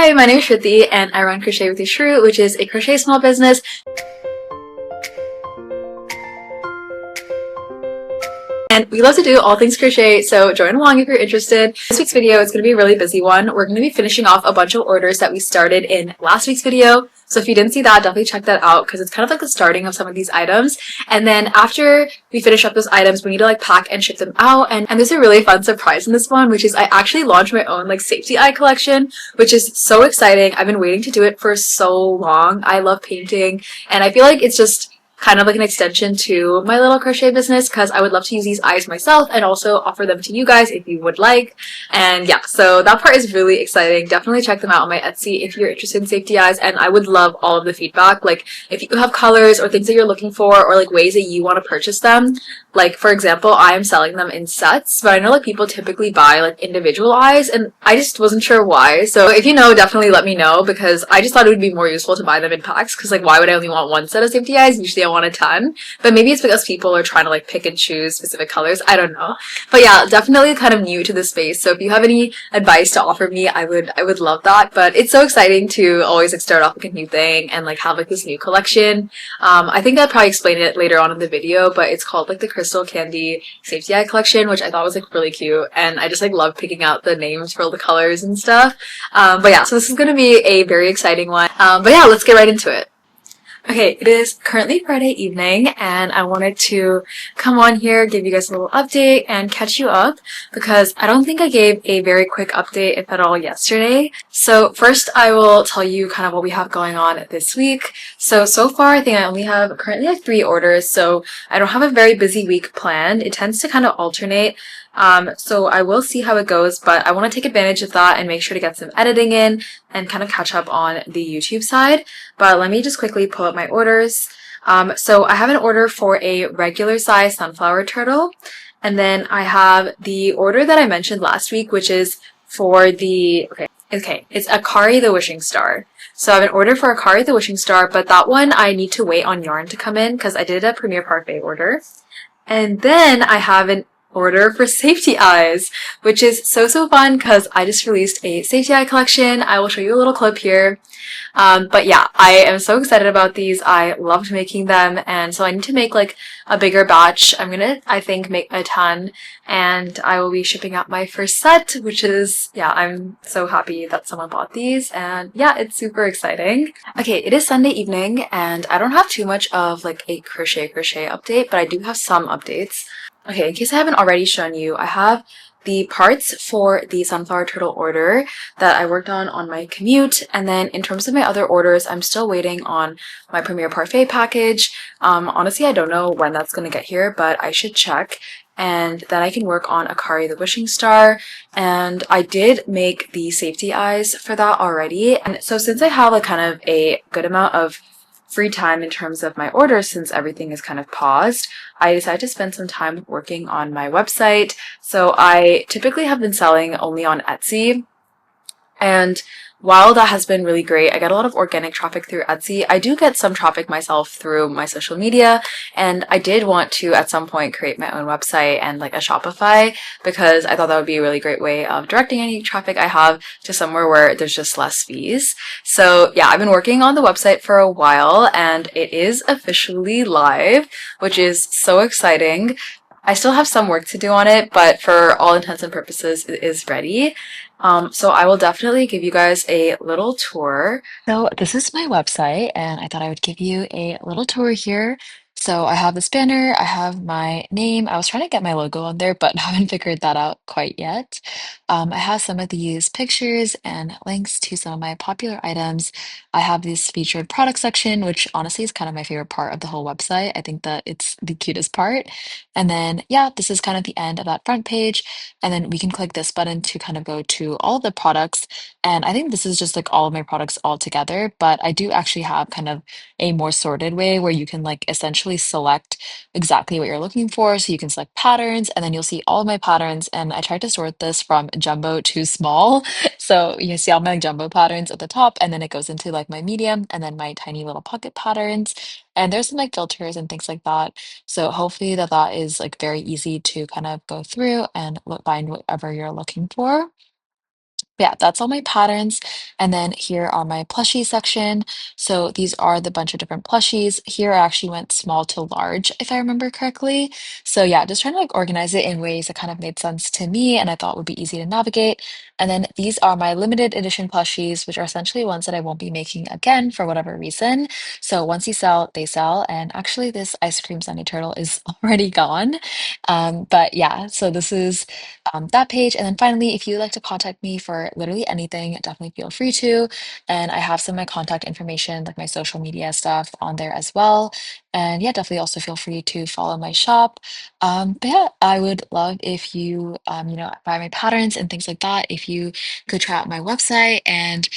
Hi, my name is Shruti and I run Crochet with Shru, which is a crochet small business. And we love to do all things crochet, so join along if you're interested. This week's video is going to be a really busy one. We're going to be finishing off a bunch of orders that we started in last week's video. So if you didn't see that, definitely check that out because it's kind of like the starting of some of these items. And then after we finish up those items, we need to like pack and ship them out. And there's a really fun surprise in this one, which is I actually launched my own like safety eye collection, which is so exciting. I've been waiting to do it for so long. I love painting and I feel like it's just kind of like an extension to my little crochet business because I would love to use these eyes myself and also offer them to you guys if you would like. And yeah, so that part is really exciting. Definitely check them out on my Etsy if you're interested in safety eyes, and I would love all of the feedback. Like if you have colors or things that you're looking for or like ways that you want to purchase them. Like for example, I am selling them in sets, but I know like people typically buy like individual eyes and I just wasn't sure why. So if you know, definitely let me know because I just thought it would be more useful to buy them in packs because like why would I only want one set of safety eyes? Usually I want a ton, but maybe it's because people are trying to like pick and choose specific colors. I don't know. But yeah, definitely kind of new to the space. So if you have any advice to offer me, I would love that. But it's so exciting to always like start off like a new thing and like have like this new collection. I think I'll probably explain it later on in the video, but it's called like the Crystal Candy Safety Eye Collection, which I thought was like really cute. And I just like love picking out the names for all the colors and stuff. But yeah, so this is going to be a very exciting one. But yeah, let's get right into it. Okay, it is currently Friday evening and I wanted to come on here, give you guys a little update and catch you up because I don't think I gave a very quick update, if at all, yesterday. So first I will tell you kind of what we have going on this week. So far I think I only have currently like 3 orders, so I don't have a very busy week planned. It tends to kind of alternate. So I will see how it goes, but I want to take advantage of that and make sure to get some editing in and kind of catch up on the YouTube side. But let me just quickly pull up my orders. So I have an order for a regular size sunflower turtle. And then I have the order that I mentioned last week, which is for the, okay, it's Akari the Wishing Star. So I have an order for Akari the Wishing Star, but that one I need to wait on yarn to come in because I did a Premier Parfait order. And then I have an order for safety eyes, which is so fun because I just released a safety eye collection. I will show you a little clip here. But yeah, I am so excited about these. I loved making them, and so I need to make like a bigger batch. I'm gonna, I think, make a ton, and I will be shipping out my first set, which is, yeah, I'm so happy that someone bought these, and yeah, it's super exciting. Okay, it is Sunday evening, and I don't have too much of like a crochet update, but I do have some updates. Okay, in case I haven't already shown you, I have the parts for the sunflower turtle order that I worked on my commute. And then in terms of my other orders, I'm still waiting on my Premier Parfait package. Honestly, I don't know when that's going to get here, but I should check. And then I can work on Akari the Wishing Star. And I did make the safety eyes for that already. And so since I have like kind of a good amount of free time in terms of my orders since everything is kind of paused, I decided to spend some time working on my website. So I typically have been selling only on Etsy, and while that has been really great, I get a lot of organic traffic through Etsy. I do get some traffic myself through my social media, and I did want to at some point create my own website and like a Shopify because I thought that would be a really great way of directing any traffic I have to somewhere where there's just less fees. So yeah, I've been working on the website for a while and it is officially live, which is so exciting. I still have some work to do on it, but for all intents and purposes, it is ready. So I will definitely give you guys a little tour. So this is my website, and I thought I would give you a little tour here. So I have this banner, I have my name. I was trying to get my logo on there, but haven't figured that out quite yet. I have some of these pictures and links to some of my popular items. I have this featured product section, which honestly is kind of my favorite part of the whole website. I think that it's the cutest part. And then, yeah, this is kind of the end of that front page. And then we can click this button to kind of go to all of the products. And I think this is just like all of my products all together, but I do actually have kind of a more sorted way where you can like essentially select exactly what you're looking for. So you can select patterns and then you'll see all of my patterns. And I tried to sort this from jumbo to small. So you see all my jumbo patterns at the top, and then it goes into like my medium and then my tiny little pocket patterns. And there's some like filters and things like that. So hopefully that is like very easy to kind of go through and find whatever you're looking for. But yeah, that's all my patterns. And then here are my plushie section. So these are the bunch of different plushies. Here I actually went small to large, if I remember correctly. So yeah, just trying to like organize it in ways that kind of made sense to me and I thought would be easy to navigate. And then these are my limited edition plushies, which are essentially ones that I won't be making again for whatever reason. So once you sell, they sell. And actually, this ice cream Sunny Turtle is already gone. But yeah, so this is that page. And then finally, if you'd like to contact me for literally anything, definitely feel free to. And I have some of my contact information, like my social media stuff on there as well. And yeah, definitely also feel free to follow my shop. But yeah, I would love if you, buy my patterns and things like that. If you could try out my website. And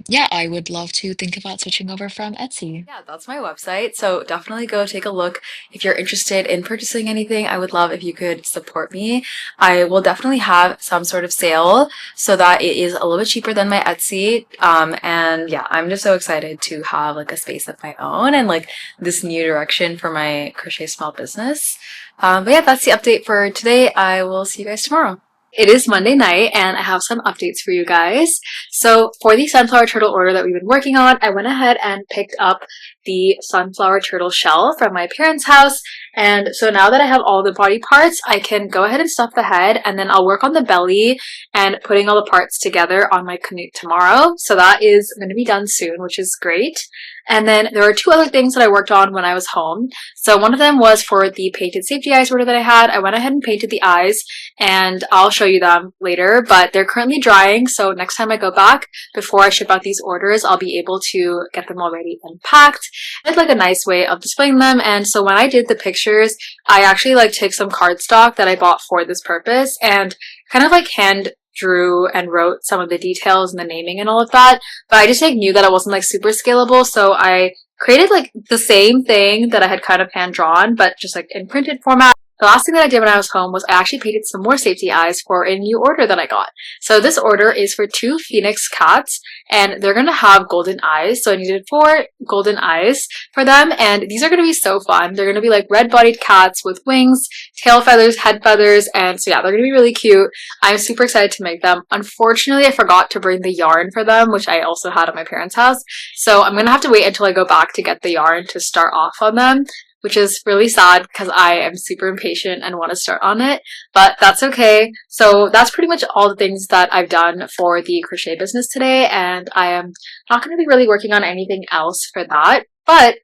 yeah, I would love to think about switching over from Etsy. Yeah, that's my website. So definitely go take a look if you're interested in purchasing anything. I would love if you could support me. I will definitely have some sort of sale so that it is a little bit cheaper than my Etsy. And yeah, I'm just so excited to have like a space of my own and like this new direction for my crochet small business. But yeah, that's the update for today. I will see you guys tomorrow. It is Monday night and I have some updates for you guys. So for the sunflower turtle order that we've been working on, I went ahead and picked up the sunflower turtle shell from my parents' house. And so now that I have all the body parts, I can go ahead and stuff the head and then I'll work on the belly and putting all the parts together on my canute tomorrow. So that is going to be done soon, which is great. And then there are two other things that I worked on when I was home. So one of them was for the painted safety eyes order that I had. I went ahead and painted the eyes and I'll show you them later, but they're currently drying. So next time I go back, before I ship out these orders, I'll be able to get them already unpacked. It's like a nice way of displaying them. And so when I did the pictures, I actually like took some cardstock that I bought for this purpose and kind of like hand drew and wrote some of the details and the naming and all of that. But I just like knew that it wasn't like super scalable. So I created like the same thing that I had kind of hand drawn, but just like in printed format. The last thing that I did when I was home was I actually painted some more safety eyes for a new order that I got. So this order is for 2 phoenix cats and they're going to have golden eyes. So I needed 4 golden eyes for them and these are going to be so fun. They're going to be like red-bodied cats with wings, tail feathers, head feathers, and so yeah, they're going to be really cute. I'm super excited to make them. Unfortunately, I forgot to bring the yarn for them, which I also had at my parents' house. So I'm going to have to wait until I go back to get the yarn to start off on them, which is really sad because I am super impatient and want to start on it, but that's okay. So that's pretty much all the things that I've done for the crochet business today, and I am not going to be really working on anything else for that, but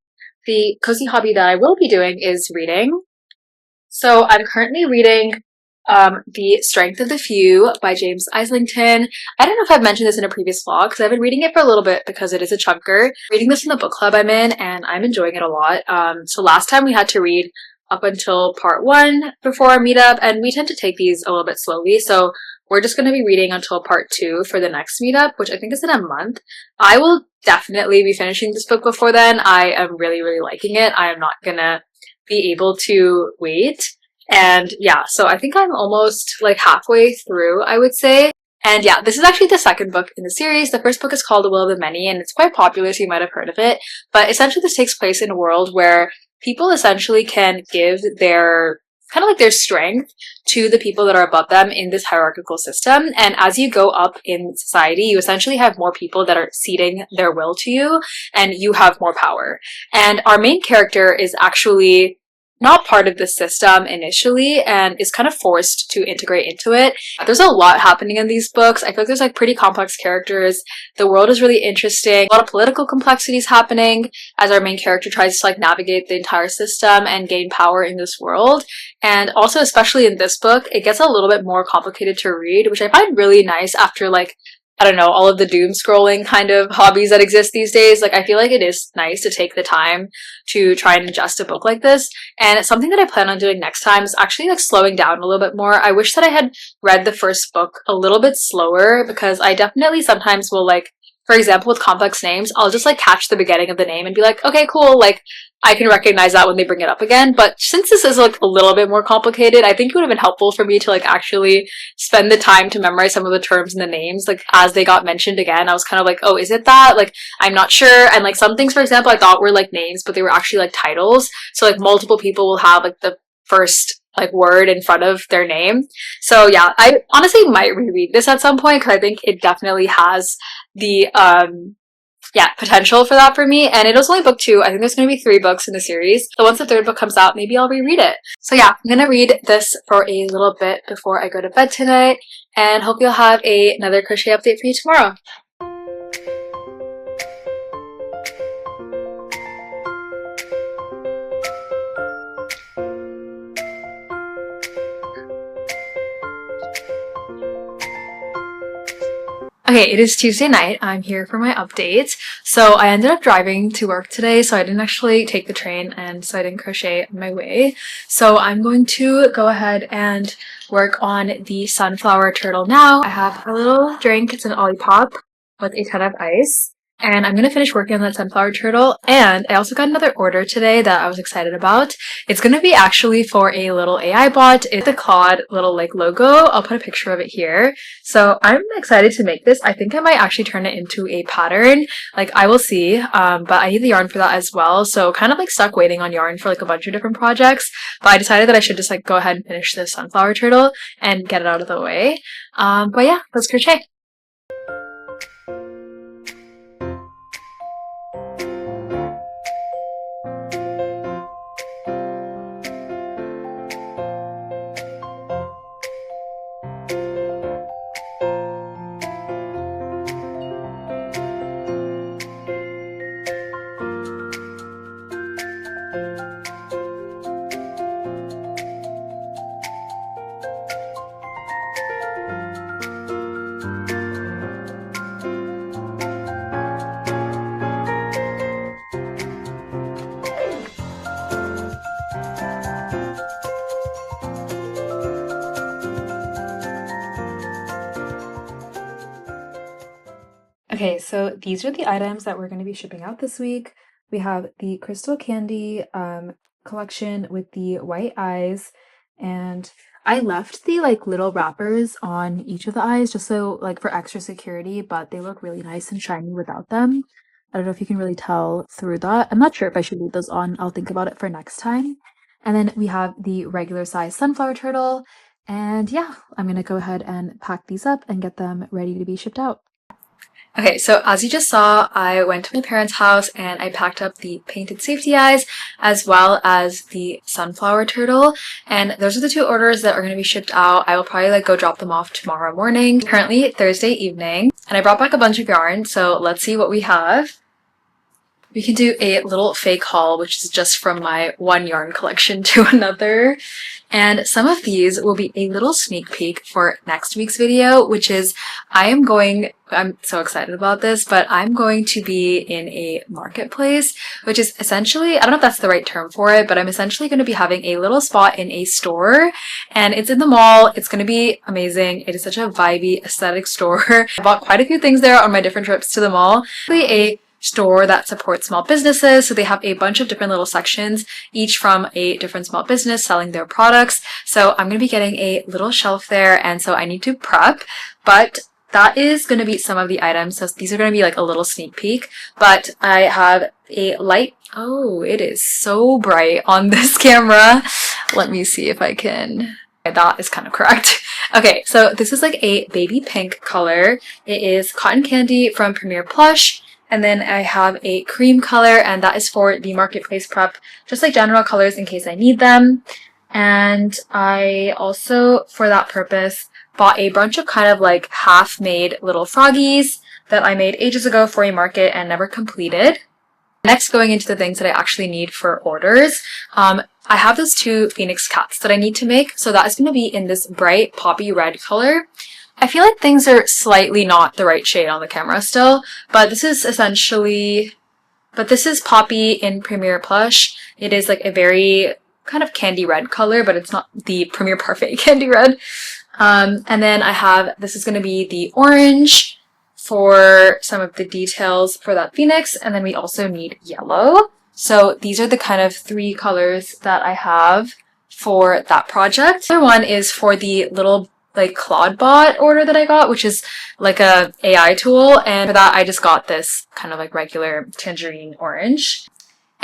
the cozy hobby that I will be doing is reading. So I'm currently reading The Strength of the Few by James Islington. I don't know if I've mentioned this in a previous vlog because I've been reading it for a little bit because it is a chunker. Reading this in the book club I'm in and I'm enjoying it a lot. So last time we had to read up until part 1 before our meetup and we tend to take these a little bit slowly. So we're just going to be reading until part 2 for the next meetup, which I think is in a month. I will definitely be finishing this book before then. I am really, really liking it. I am not going to be able to wait. And yeah, so I think I'm almost like halfway through, I would say. And yeah, this is actually the second book in the series. The first book is called The Will of the Many, and it's quite popular, so you might have heard of it. But essentially this takes place in a world where people essentially can give their kind of like their strength to the people that are above them in this hierarchical system. And as you go up in society, you essentially have more people that are ceding their will to you, and you have more power. And our main character is actually not part of the system initially and is kind of forced to integrate into it. There's a lot happening in these books. I feel like there's like pretty complex characters. The world is really interesting. A lot of political complexities happening as our main character tries to like navigate the entire system and gain power in this world. And also, especially in this book, it gets a little bit more complicated to read, which I find really nice after like I don't know, all of the doom scrolling kind of hobbies that exist these days. Like, I feel like it is nice to take the time to try and ingest a book like this. And it's something that I plan on doing next time is actually like slowing down a little bit more. I wish that I had read the first book a little bit slower because I definitely sometimes will like, for example, with complex names, I'll just like catch the beginning of the name and be like, okay, cool. Like, I can recognize that when they bring it up again. But since this is like a little bit more complicated, I think it would have been helpful for me to like actually spend the time to memorize some of the terms and the names, like as they got mentioned again. I was kind of like, oh, is it that? Like, I'm not sure. And like some things, for example, I thought were like names, but they were actually like titles. So like multiple people will have like the first like word in front of their name. So yeah, I honestly might reread this at some point because I think it definitely has the yeah, potential for that for me. And it was only book 2. I think there's going to be 3 books in the series. So once the 3rd book comes out, maybe I'll reread it. So yeah, I'm going to read this for a little bit before I go to bed tonight, and hope you'll have another crochet update for you tomorrow. Okay, it is Tuesday night. I'm here for my update. So I ended up driving to work today, so I didn't actually take the train, and so I didn't crochet on my way. So I'm going to go ahead and work on the sunflower turtle now. I have a little drink. It's an Olipop with a ton of ice. And I'm going to finish working on that sunflower turtle. And I also got another order today that I was excited about. It's going to be actually for a little AI bot. It's the Claude little like logo. I'll put a picture of it here. So I'm excited to make this. I think I might actually turn it into a pattern. Like, I will see. But I need the yarn for that as well. So kind of like stuck waiting on yarn for like a bunch of different projects. But I decided that I should just like go ahead and finish this sunflower turtle and get it out of the way. But yeah, let's crochet. Okay, so these are the items that we're going to be shipping out this week. We have the Crystal Candy collection with the white eyes, and I left the like little wrappers on each of the eyes just so like for extra security, but they look really nice and shiny without them. I don't know if you can really tell through that. I'm not sure if I should leave those on. I'll think about it for next time. And then we have the regular size sunflower turtle, and yeah, I'm going to go ahead and pack these up and get them ready to be shipped out. Okay, so as you just saw, I went to my parents' house and I packed up the painted safety eyes as well as the sunflower turtle. And those are the 2 orders that are going to be shipped out. I will probably like go drop them off tomorrow morning. Currently Thursday evening, and I brought back a bunch of yarn, so let's see what we have. We can do a little fake haul, which is just from my one yarn collection to another. And some of these will be a little sneak peek for next week's video, which is I'm so excited about this, but I'm going to be in a marketplace, which is essentially, I don't know if that's the right term for it, but I'm essentially going to be having a little spot in a store, and it's in the mall. It's going to be amazing. It is such a vibey aesthetic store. I bought quite a few things there on my different trips to the mall. A store that supports small businesses. So they have a bunch of different little sections, each from a different small business selling their products. So I'm going to be getting a little shelf there, and so I need to prep, but that is going to be some of the items. So these are going to be like a little sneak peek, but I have a light. Oh, it is so bright on this camera. Let me see if I can. That is kind of correct. Okay, so this is like a baby pink color. It is cotton candy from Premier Plush. And then I have a cream color, and that is for the marketplace prep, just like general colors in case I need them. And I also, for that purpose, bought a bunch of kind of like half-made little froggies that I made ages ago for a market and never completed. Next, going into the things that I actually need for orders, I have those 2 phoenix cats that I need to make. So that is going to be in this bright poppy red color. I feel like things are slightly not the right shade on the camera still, but this is Poppy in Premier Plush. It is like a very kind of candy red color, but it's not the Premier Parfait candy red. And then this is going to be the orange for some of the details for that phoenix, and then we also need yellow. So these are the kind of 3 colors that I have for that project. The other one is for the little like Claudebot order that I got, which is like a AI tool, and for that I just got this kind of like regular tangerine orange.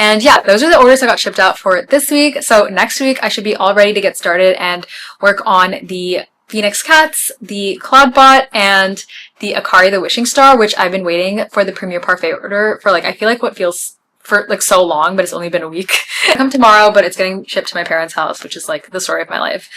And yeah, those are the orders that got shipped out for this week. So next week I should be all ready to get started and work on the Phoenix Cats, the Cloudbot, and the Akari the Wishing Star, which I've been waiting for the Premier Parfait order for like, I feel like what feels for like so long, but it's only been a week. I come tomorrow, but it's getting shipped to my parents' house, which is like the story of my life.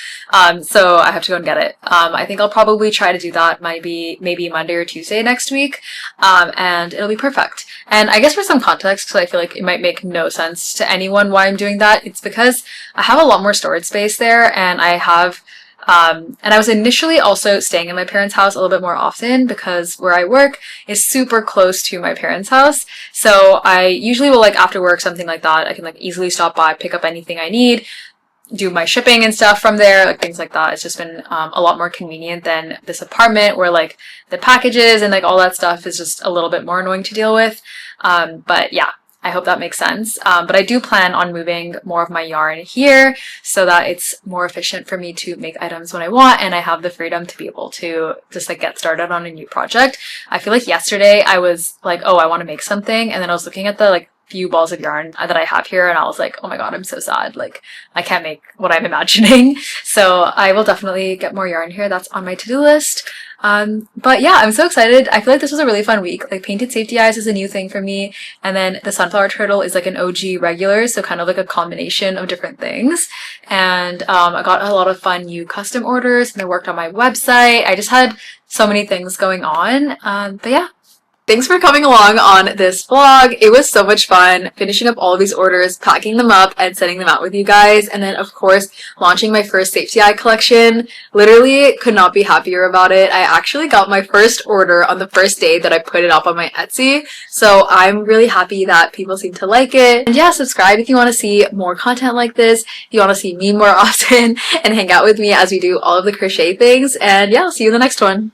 So I have to go and get it. I think I'll probably try to do that maybe Monday or Tuesday next week. And it'll be perfect. And I guess for some context, because I feel like it might make no sense to anyone why I'm doing that, it's because I have a lot more storage space there, and I was initially also staying in my parents' house a little bit more often because where I work is super close to my parents' house. So I usually will like after work, something like that, I can like easily stop by, pick up anything I need, do my shipping and stuff from there, like things like that. It's just been a lot more convenient than this apartment where like the packages and like all that stuff is just a little bit more annoying to deal with. But yeah. I hope that makes sense. But I do plan on moving more of my yarn here so that it's more efficient for me to make items when I want, and I have the freedom to be able to just like get started on a new project. I feel like yesterday I was like, oh, I want to make something. And then I was looking at the like few balls of yarn that I have here, and I was like, oh my god, I'm so sad. Like I can't make what I'm imagining. So I will definitely get more yarn here. That's on my to-do list. But yeah, I'm so excited. I feel like this was a really fun week. Like painted safety eyes is a new thing for me. And then the sunflower turtle is like an OG regular. So kind of like a combination of different things. And, I got a lot of fun new custom orders, and I worked on my website. I just had so many things going on. But yeah. Thanks for coming along on this vlog. It was so much fun finishing up all of these orders, packing them up, and sending them out with you guys. And then, of course, launching my first safety eye collection. Literally could not be happier about it. I actually got my first order on the first day that I put it up on my Etsy. So I'm really happy that people seem to like it. And yeah, subscribe if you want to see more content like this. If you want to see me more often and hang out with me as we do all of the crochet things. And yeah, I'll see you in the next one.